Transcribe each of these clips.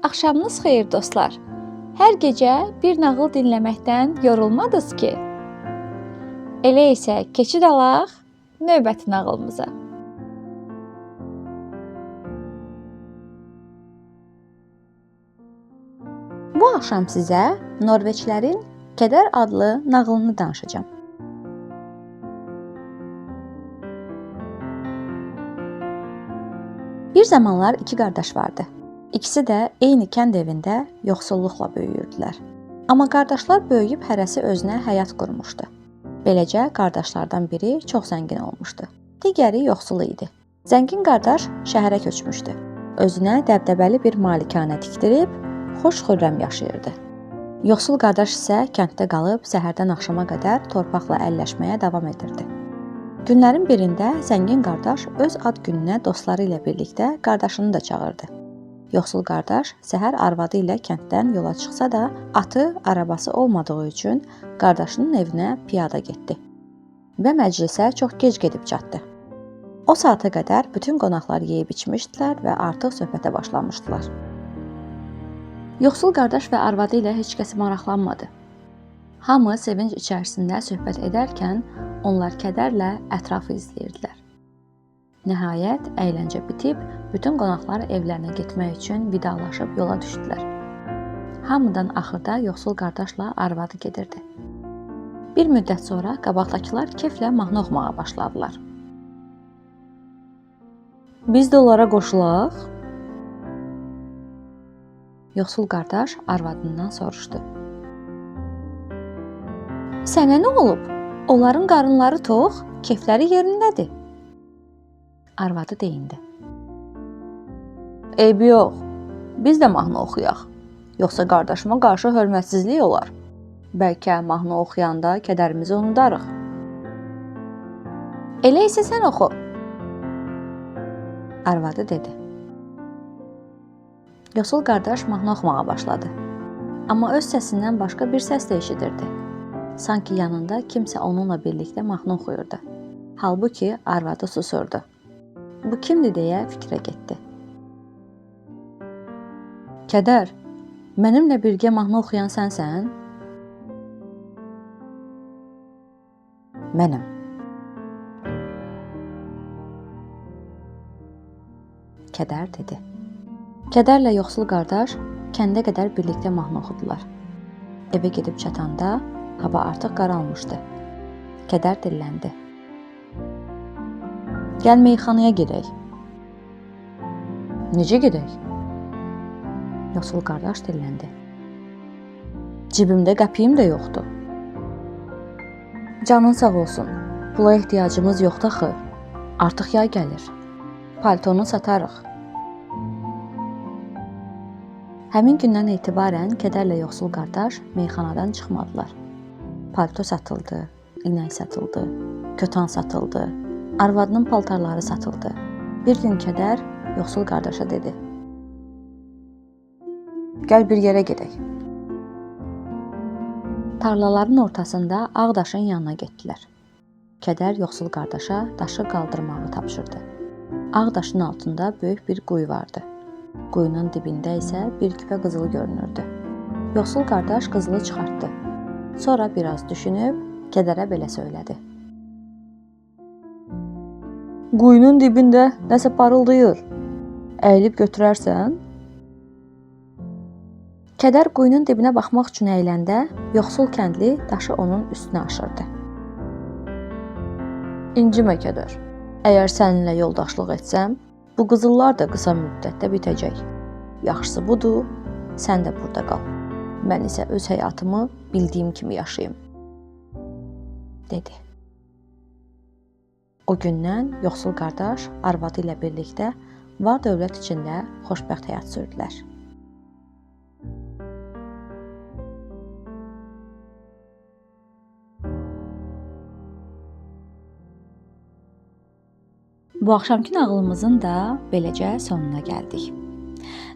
Axşamınız xeyir dostlar. Hər gecə bir nağıl dinləməkdən yorulmadınız ki? Elə isə keçid alaq növbəti nağılımıza. Bu axşam sizə Norveçlərin Kədər adlı nağılını danışacağam. Bir zamanlar iki qardaş vardı. İkisi də eyni kənd evində yoxsulluqla böyüyürdülər. Amma qardaşlar böyüyüb hərəsi özünə həyat qurmuşdu. Beləcə qardaşlardan biri çox zəngin olmuşdu. Digəri yoxsul idi. Zəngin qardaş şəhərə köçmüşdü. Özünə dəbdəbəli bir malikanə tikdirib xoş-xürrəm yaşayırdı. Yoxsul qardaş isə kənddə qalıb səhərdən axşama qədər torpaqla əlləşməyə davam edirdi. Günlərin birində zəngin qardaş öz ad gününə dostları ilə birlikdə qardaşını da çağırdı. Yoxsul qardaş səhər arvadı ilə kənddən yola çıxsa da, atı, arabası olmadığı üçün qardaşının evinə piyada getdi və məclisə çox gec gedib çatdı. O saata qədər bütün qonaqlar yeyib içmişdilər və artıq söhbətə başlamışdılar. Yoxsul qardaş və arvadı ilə heç kəs maraqlanmadı. Hamı sevinc içərisində söhbət edərkən onlar kədərlə ətrafı izləyirdilər. Nəhayət, əyləncə bitib, bütün qonaqlar evlərinə getmək üçün vidalaşıb yola düşdülər. Hamıdan axırda yoxsul qardaşla arvadı gedirdi. Bir müddət sonra qabaqdakılar keflə mahnı oxumağa başladılar. Biz də onlara qoşulaq? Yoxsul qardaş arvadından soruşdu. Sənə nə olub? Onların qarınları tox, kefləri yerindədir. Arvadı deyindi. Eybi yox, biz də mahnı oxuyaq. Yoxsa qardaşıma qarşı hörmətsizlik olar. Bəlkə mahnı oxuyanda kədərimizi unudarıq. Elə isə sən oxu. Arvadı dedi. Yoxsul qardaş mahnı oxumağa başladı. Amma öz səsindən başqa bir səs də eşidirdi. Sanki yanında kimsə onunla birlikdə mahnı oxuyurdu. Halbuki arvadı susurdu. Bu kimdir deyə fikrə getdi. Kədər, mənimlə birgə mahnı oxuyan sənsən? Mənəm. Kədər dedi. Kədərlə yoxsul qardaş kəndə qədər birlikdə mahnı oxudular. Evə gedib çatanda hava artıq qaralmışdı. Kədər dilləndi. Gəl meyxanaya gedək. Necə gedək? Yoxsul qardaş dilləndi. Cibimdə qəpiyim də yoxdur. Canın sağ olsun. Pula ehtiyacımız yoxdur axı. Artıq yay gəlir. Paltonu satarıq. Həmin gündən etibarən Kədərlə yoxsul qardaş meyxanadan çıxmadılar. Palto satıldı, inək satıldı, kötan satıldı. Arvadının paltarları satıldı. Bir gün Kədər yoxsul qardaşa dedi. Gəl bir yerə gedək. Tarlaların ortasında ağ daşın yanına getdilər. Kədər yoxsul qardaşa daşı qaldırmağı tapşırdı. Ağ daşın altında böyük bir quyu vardı. Quyunun dibində isə bir küpə qızılı görünürdü. Yoxsul qardaş qızılı çıxartdı. Sonra biraz düşünüb Kədərə belə söylədi. Quyunun dibində nəsə parıldayır. Əyilib götürərsən? Kədər quyunun dibinə baxmaq üçün əyiləndə yoxsul kəndli daşı onun üstünə aşırdı. İncimə Kədər. Əgər səninlə yoldaşlıq etsəm, bu qızıllar da qısa müddətdə bitəcək. Yaxşısı budur, sən də burada qal. Mən isə öz həyatımı bildiyim kimi yaşayım, dedi. O gündən yoxsul qardaş arvadı ilə birlikdə var dövlət içində xoşbəxt həyat sürdülər. Bu axşamki nağılımızın da beləcə sonuna gəldik.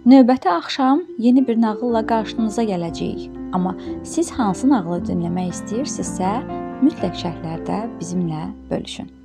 Növbəti axşam yeni bir nağılla qarşınıza gələcəyik. Amma siz hansı nağılı dinləmək istəyirsinizsə, mütləq şərhlərdə bizimlə bölüşün.